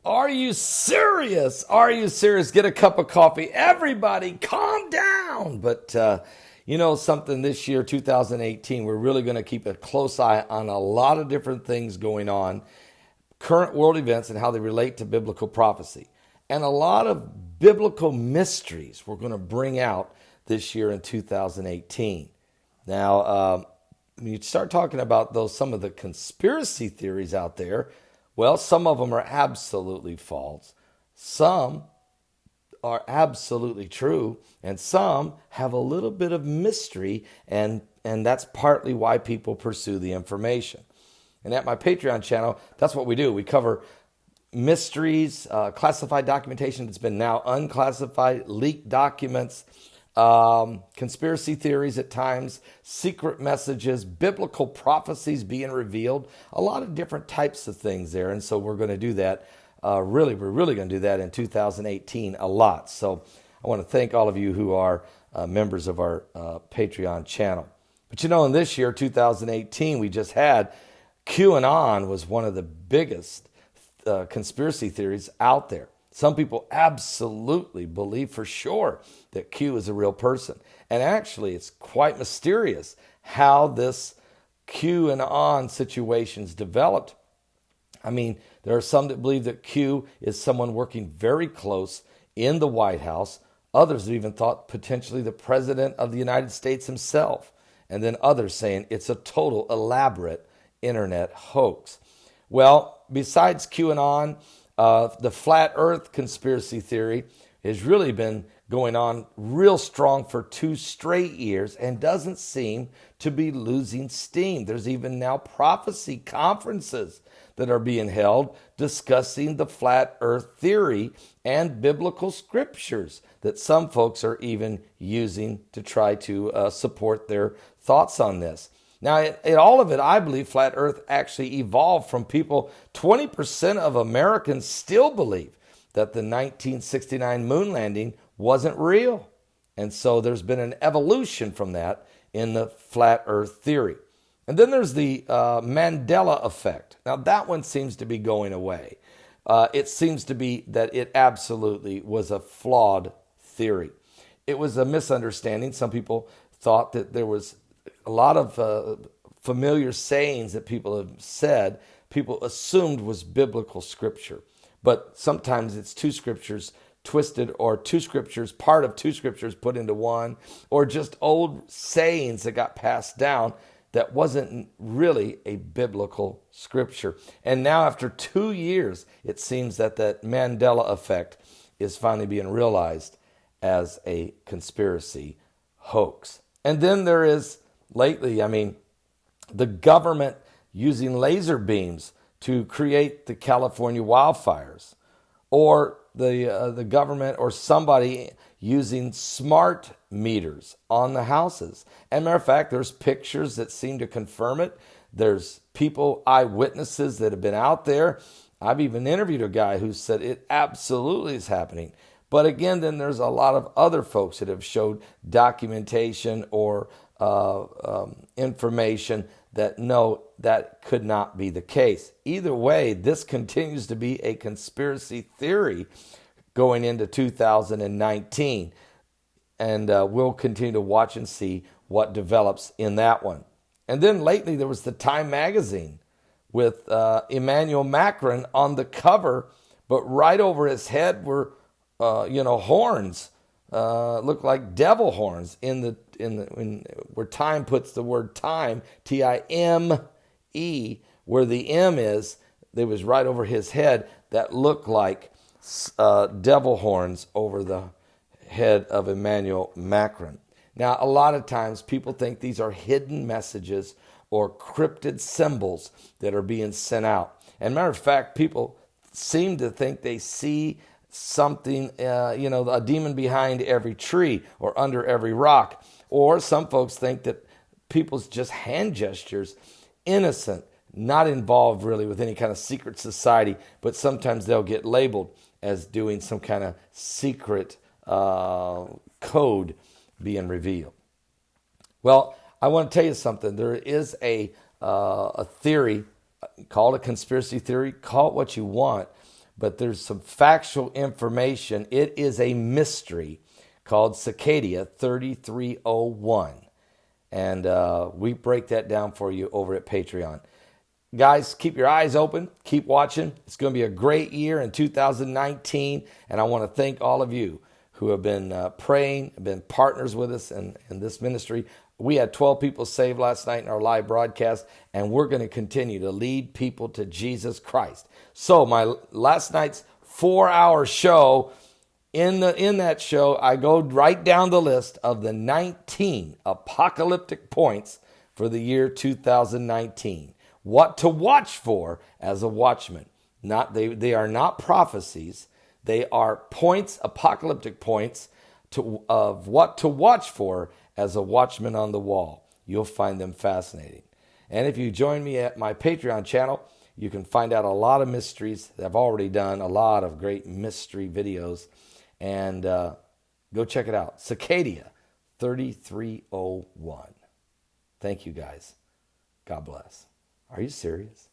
Are you serious? Are you serious? Get a cup of coffee. Everybody, calm down. But you know something, this year, 2018, we're really going to keep a close eye on a lot of different things going on, current world events and how they relate to biblical prophecy. And a lot of biblical mysteries we're going to bring out this year in 2018. Now, when you start talking about those, some of the conspiracy theories out there, well, some of them are absolutely false. Some are absolutely true, and some have a little bit of mystery, and that's partly why people pursue the information. And at my Patreon channel, that's what we do. We cover mysteries, classified documentation that's been now unclassified, leaked documents, conspiracy theories at times, secret messages, biblical prophecies being revealed, a lot of different types of things there. And so we're going to do that. We're really going to do that in 2018 a lot. So I want to thank all of you who are members of our Patreon channel. But you know, in this year, 2018, we just had QAnon was one of the biggest conspiracy theories out there. Some people absolutely believe for sure that Q is a real person. And actually, it's quite mysterious how this QAnon situation's developed. I mean, there are some that believe that Q is someone working very close in the White House. Others have even thought potentially the President of the United States himself. And then others saying it's a total elaborate internet hoax. Well, besides QAnon, the flat earth conspiracy theory has really been going on real strong for 2 straight years and doesn't seem to be losing steam. There's even now prophecy conferences that are being held discussing the flat earth theory and biblical scriptures that some folks are even using to try to support their thoughts on this. Now, in all of it, I believe flat earth actually evolved from people. 20% of Americans still believe that the 1969 moon landing wasn't real. And so there's been an evolution from that in the flat earth theory. And then there's the Mandela effect. Now, that one seems to be going away. It seems to be that it absolutely was a flawed theory. It was a misunderstanding. Some people thought that there was a lot of familiar sayings that people have said, people assumed was biblical scripture. But sometimes it's 2 scriptures twisted, or 2 scriptures, part of 2 scriptures put into one, or just old sayings that got passed down that wasn't really a biblical scripture. And now after 2 years, it seems that that Mandela effect is finally being realized as a conspiracy hoax. And then there is lately, the government using laser beams to create the California wildfires, or the government or somebody using smart meters on the houses. As a matter of fact, there's pictures that seem to confirm it. There's people, eyewitnesses that have been out there. I've even interviewed a guy who said it absolutely is happening. But again, then there's a lot of other folks that have showed documentation or information that no, that could not be the case. Either way, this continues to be a conspiracy theory going into 2019. And we'll continue to watch and see what develops in that one. And then lately there was the Time magazine with Emmanuel Macron on the cover, but right over his head were horns, look like devil horns in where Time puts the word time, Time, where the M is, they was right over his head that looked like devil horns over the head of Emmanuel Macron. Now, a lot of times people think these are hidden messages or cryptid symbols that are being sent out. And matter of fact, people seem to think they see something, a demon behind every tree or under every rock. Or some folks think that people's just hand gestures, innocent, not involved really with any kind of secret society, but sometimes they'll get labeled as doing some kind of secret code being revealed. Well, I want to tell you something. There is a theory, call it a conspiracy theory, call it what you want, but there's some factual information. It is a mystery called Cicada 3301. And we break that down for you over at Patreon. Guys, keep your eyes open. Keep watching. It's going to be a great year in 2019. And I want to thank all of you who have been praying, have been partners with us in this ministry. We had 12 people saved last night in our live broadcast, and we're going to continue to lead people to Jesus Christ. So my last night's 4-hour show, in that show, I go right down the list of the 19 apocalyptic points for the year 2019. What to watch for as a watchman. They are not prophecies. They are points, apocalyptic points of what to watch for as a watchman on the wall. You'll find them fascinating. And if you join me at my Patreon channel, you can find out a lot of mysteries. I've already done a lot of great mystery videos. And go check it out. Cicada 3301. Thank you, guys. God bless. Are you serious?